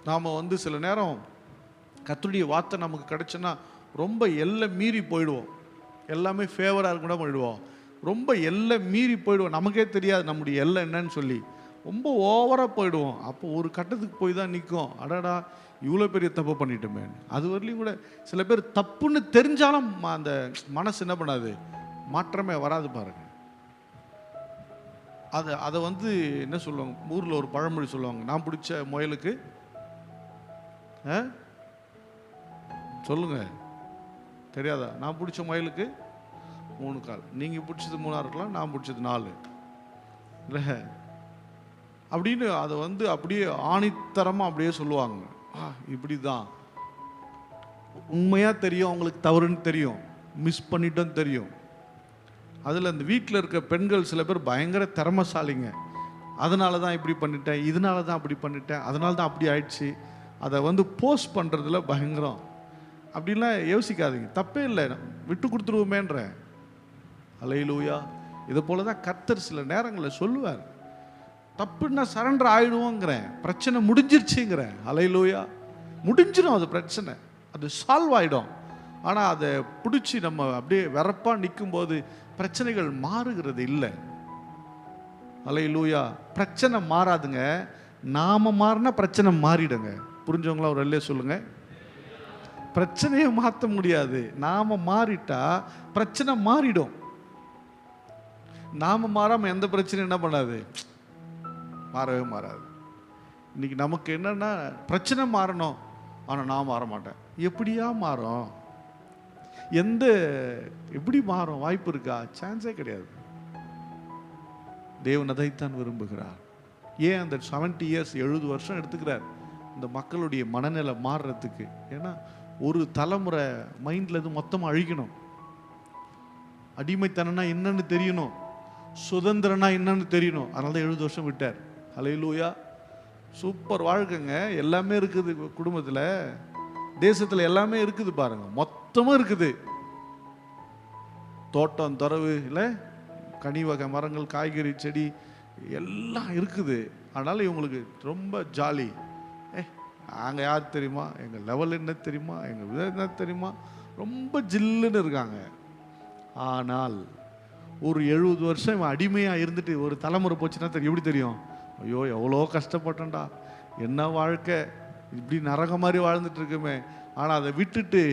நாம் சில நேரம் கர்த்தருடைய வார்த்தை நமக்கு கிடைச்சுன்னா ரொம்ப எல்லை மீறி போயிடுவோம். எல்லாமே ஃபேவராக இருக்குன்னா போயிடுவோம். ரொம்ப எல்லை மீறி போயிடுவோம். நமக்கே தெரியாது நம்முடைய எல்லை என்னன்னு சொல்லி ரொம்ப ஓவராக போயிடுவோம். அப்போ ஒரு கட்டத்துக்கு போய் தான் நிற்கும், அடடா இவ்வளோ பெரிய தப்பு பண்ணிட்டோமே. அது வரலையும் கூட சில பேர் தப்புன்னு தெரிஞ்சாலும் அந்த மனசு என்ன பண்ணாது, மாற்றமே வராது பாருங்க. அதை என்ன சொல்லுவாங்க, ஊரில் ஒரு பழமொழி சொல்லுவாங்க, நான் பிடிச்ச முயலுக்கு சொல்லுங்க தெரியாதா, நான் பிடிச்ச முயலுக்கு 3 கால், நீங்கள் பிடிச்சது 3 இருக்கலாம், நான் பிடிச்சது 4 இல்லை அப்படின்னு அதை அப்படியே ஆணித்தரமாக அப்படியே சொல்லுவாங்க. இப்படி தான் உண்மையாக தெரியும், அவங்களுக்கு தவறுன்னு தெரியும், மிஸ் பண்ணிட்டோன்னு தெரியும். அதில் அந்த வீட்டில் இருக்க பெண்கள் சில பேர் பயங்கர திறமைசாலிங்க. அதனால தான் இப்படி பண்ணிட்டேன், இதனால தான் அப்படி பண்ணிட்டேன், அதனால தான் அப்படி ஆயிடுச்சு, அதை போஸ்ட் பண்ணுறதுல பயங்கரம். அப்படின்லாம் யோசிக்காதீங்க, தப்பே இல்லை, விட்டு கொடுத்துருவோமேன்ற. அல்லேலூயா. இதை போல தான் கர்த்தர் சில நேரங்களில் சொல்லுவார், தப்புன்னா சரண்டர் ஆகிடுவோங்கிறேன், பிரச்சனை முடிஞ்சிருச்சுங்கிறேன். அல்லேலூயா. முடிஞ்சிடும், அது பிரச்சனை, அது சால்வ் ஆகிடும். ஆனால் அதை பிடிச்சி நம்ம அப்படியே வெறப்பாக நிற்கும்போது பிரச்சனைகள் மாறுகிறது இல்லை. அல்லேலூயா. பிரச்சனை மாறாதுங்க, நாம மாறினா பிரச்சனை மாறிடுங்க. புரிஞ்சவங்களா ஒரு அல்லே சொல்லுங்க. பிரச்சனையை மாற்ற முடியாது, நாம மாறிட்டா பிரச்சனை மாறிடும். நாம மாறாம எந்த பிரச்சனையும் என்ன பண்ணாது, மாறவே மாறாது. இன்னைக்கு நமக்கு என்னன்னா பிரச்சனை மாறணும், ஆனால் நான் மாற மாட்டேன். எப்படியா மாறும், எப்படி மாறும், வாய்ப்பு இருக்கா? சான்ஸே கிடையாது. தேவன் அதைத்தான் விரும்புகிறார். ஏன் அந்த 70 இயர்ஸ் 70 வருஷம் எடுத்துக்கிறார் இந்த மக்களுடைய மனநிலை மாறுறதுக்கு? ஏன்னா ஒரு தலைமுறை மைண்டில் இது மொத்தமாக அழிக்கணும். அடிமைத்தனம்னா என்னன்னு தெரியணும், சுதந்திரம்னா என்னன்னு தெரியணும். அதனால தான் 70 வருஷம் விட்டார். அல்லேலூயா. சூப்பர் வாழ்க்கைங்க, எல்லாமே இருக்குது குடும்பத்தில், தேசத்தில் எல்லாமே இருக்குது பாருங்க, மொத்தமாக இருக்குது. தோட்டம் துறவு இல்லை, கனி வகை மரங்கள், காய்கறி செடி எல்லாம் இருக்குது. அதனால் இவங்களுக்கு ரொம்ப ஜாலி. நாங்கள் யார் தெரியுமா, எங்கள் லெவல் என்ன தெரியுமா, எங்கள் விதம் என்ன தெரியுமா, ரொம்ப ஜில்லுன்னு இருக்காங்க. ஆனால் ஒரு 70 வருஷம் இவன் அடிமையாக இருந்துட்டு ஒரு தலைமுறை போச்சுன்னா தெரியும், எப்படி தெரியும், ஐயோ எவ்வளோ கஷ்டப்பட்டேன்டா, என்ன வாழ்க்கை, இப்படி நரக மாதிரி வாழ்ந்துட்டு இருக்குமே. ஆனால் அதை விட்டுட்டு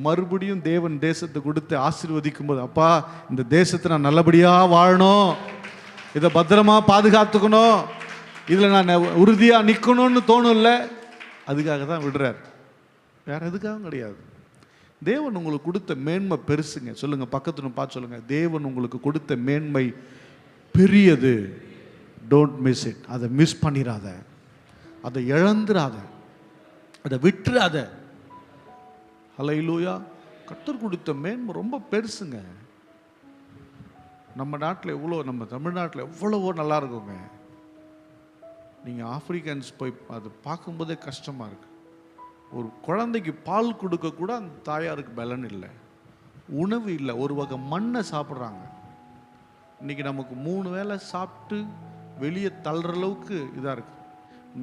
மறுபடியும் தேவன் தேசத்தை கொடுத்து ஆசீர்வதிக்கும் போது, அப்பா இந்த தேசத்தை நான் நல்லபடியாக வாழணும், இதை பத்திரமா பாதுகாத்துக்கணும், இதில் நான் உறுதியாக நிற்கணும்னு தோணும்ல, அதுக்காக தான் விடுறார், வேற எதுக்காகவும் கிடையாது. தேவன் உங்களுக்கு கொடுத்த மேன்மை பெருசுங்க. சொல்லுங்க, பக்கத்துல பார்த்து சொல்லுங்க, தேவன் உங்களுக்கு கொடுத்த மேன்மை பெரியது. Don't miss it. அதை மிஸ் பண்ணிடாத, அதை இழந்துடாத, அதை விட்டுறாத. அல்லேலூயா. கர்த்தர் கொடுத்த மேன்மை ரொம்ப பெருசுங்க. நம்ம நாட்டில் எவ்வளோ, நம்ம தமிழ்நாட்டில் எவ்வளவோ நல்லா இருக்குங்க. நீங்கள் ஆப்பிரிக்கன்ஸ் போய் அது பார்க்கும்போதே கஷ்டமாக இருக்குது. ஒரு குழந்தைக்கு பால் கொடுக்க கூட அந்த தாயாருக்கு பலன் இல்லை, உணவு இல்லை, ஒரு வகை மண்ணை சாப்பிட்றாங்க. இன்றைக்கி நமக்கு 3 வேளை சாப்பிட்டு வெளியே தள்ளுற அளவுக்கு இதாக இருக்குது.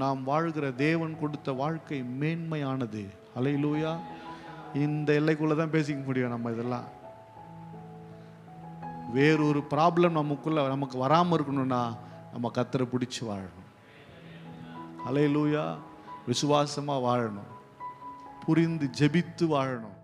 நாம் வாழ்கிற தேவன் கொடுத்த வாழ்க்கை மேன்மையானது. அல்லேலூயா. இந்த எல்லைக்குள்ளே தான் பேசிக்க முடியும் நம்ம. இதெல்லாம் வேறொரு ப்ராப்ளம் நமக்கு வராமல் இருக்கணும்னா நம்ம கர்த்தரை பிடிச்சி வாழணும். அல்லேலூயா. விசுவாசமாக வாழணும், புரிந்து ஜெபித்து வாழணும்.